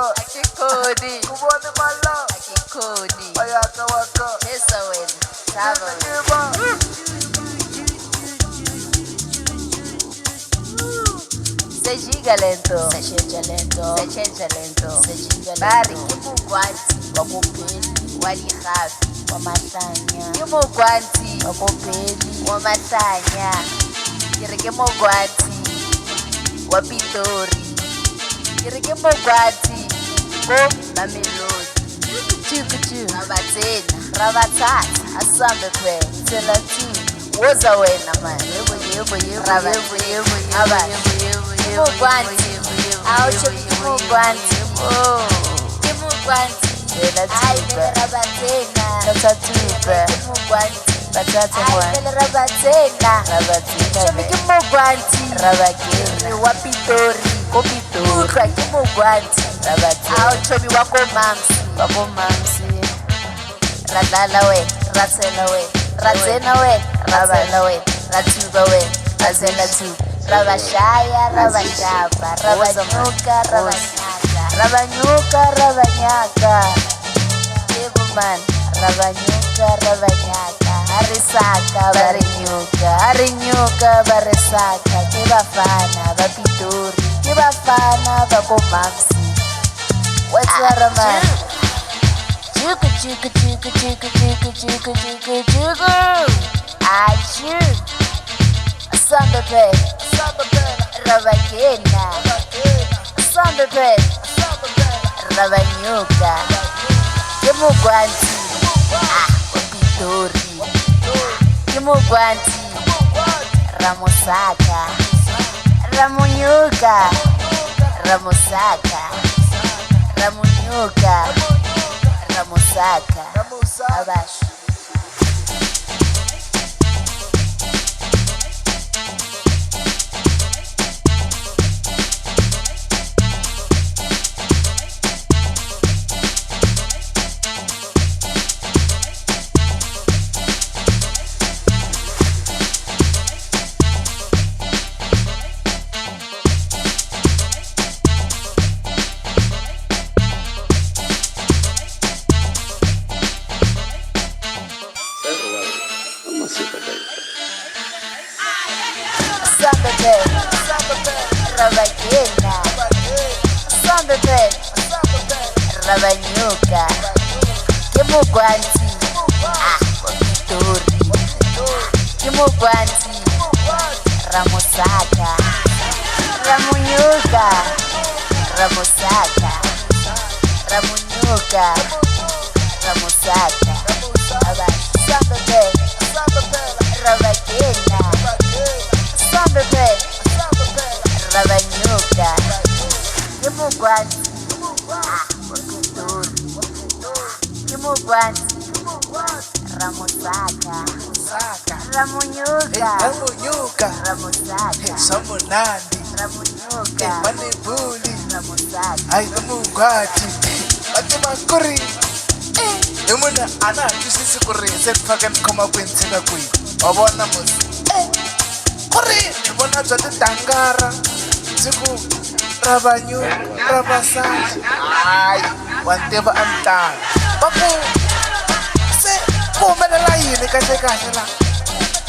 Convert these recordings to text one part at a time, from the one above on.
Akikhoni. Kubona mala. Akikhoni. Ayaka waka. Chesa wena. Chava wena. Sejika lento. Seshenja lento. Seshenja lento. Sejika lento. Bari kimugwanti. Wakupeli. Walihafi. Wamahlanya. Kimugwanti. Wakupeli. Wamahlanya. Kiri kimugwanti. Wapitori. Kiri kimugwanti. Ko Mamelodi. Chukuchu. Rabatsena. Rabatsatsa. Asambe kwe. Tela tu. Woza wena man. Kimugwanti. Aucho kimugwanti. Kimugwanti. Ai vele rabatsena. Tatatuba. Kimugwanti. Batata mwana. Ai vele rabatsena. Rabatsena. Chomi kimugwanti. Rabageri. Wapitori. Kopitori. Utwa kimugwanti. Rabatsena. Auchomi wako mamsi. Wako mamsi. Radala we. Ratsela we. Ratsena we. Ratsela we. Ratuba we. Ratsela tu. Rabashaya. Rabashaba. Rabanyuka. Rabanyaka. Rabanyuka. Rabanyaka. Ebuman. Rabanyuka. Rabanyaka. Harisaka. Barinyuka. Harinyuka. Barisaka. Kibafana. Bapitori. Kibafana. Bakomamsi. What's that man? Chuka chuka chuka chuka chuka chuka chuka chuka. Achu. Samba pe. Rabagena. Samba pe. Rabanyuka. Kimugwanti. Wapitori. Kimugwanti. Ramosaka. Ramunyuka. Ramosaka. Ramunyuka. Ramusaka. Abash. Rabagena. Sambebe. Rabanyuka. Kimugwanti. Wapitori. Kimugwanti. Ramosaka. Ramunyuka. Ramosaka. Ramunyuka. Ramosaka. Sambebe. Rabagena. Sambebe. Rabanyuka. Kimugwanti. Wapitori. Kimugwanti. Ramosaka. Ramunyuka. Ramunyuka. Ramosaka. Samunandi. Ramunyuka. Manebuli. Ramosaka. Ai namugwati. Ati makuri. Yomuna ana twisisi kuri sekufaka nikhoma kwenzeka kwihi. Wabona musi. Kuri ni vona bya tidangara. Siku ravanyu ravasati. Ai wantiva amtala. Baku se ku humelela yini kahle kahle la.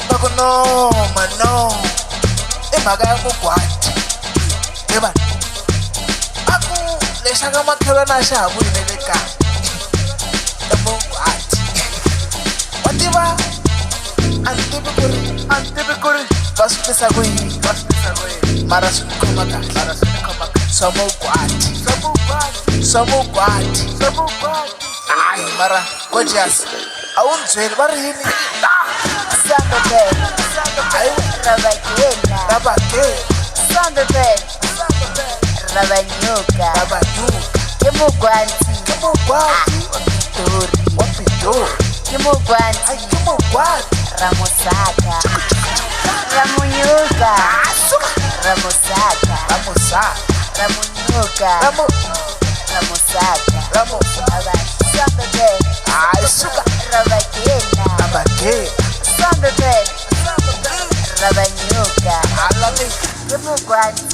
Baku no mano. I mhaka ya mugwati. Yeba. Baku lexaka makhelwana a xa ha vuyile le kaya. Mugwati. Wantiva antivi ku ri va swi tisa ku yini. Mara swi khoma kahle. Swa mugwati. Ai mara gorgeous. A wu ni byeli va ri yini. Sambebe. Rabagena. Rabagena. Sambebe. Rabanyuka. Kimugwanti. Wapitori. Kimugwanti. Ramosaka. Ramunyuka. Ramosaka. Ramunyuka. Ramosaka. Sambebe. Rabagena. Sambebe. Rabanyuka. Kimugwanti.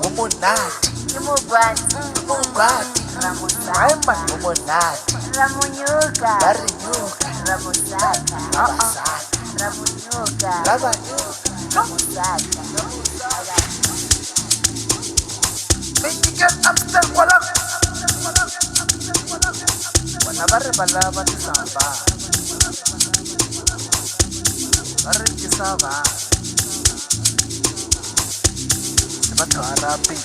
Umunati. ke mogwanti ungwati ramosaka haima umonati ramunyuka varinyuka ramosaka avasaka ramunyuka ravanyuka ramosaka menyikeni amstel kwala bona va ri va lava tisamba va ringisa vanhu se va thwarapi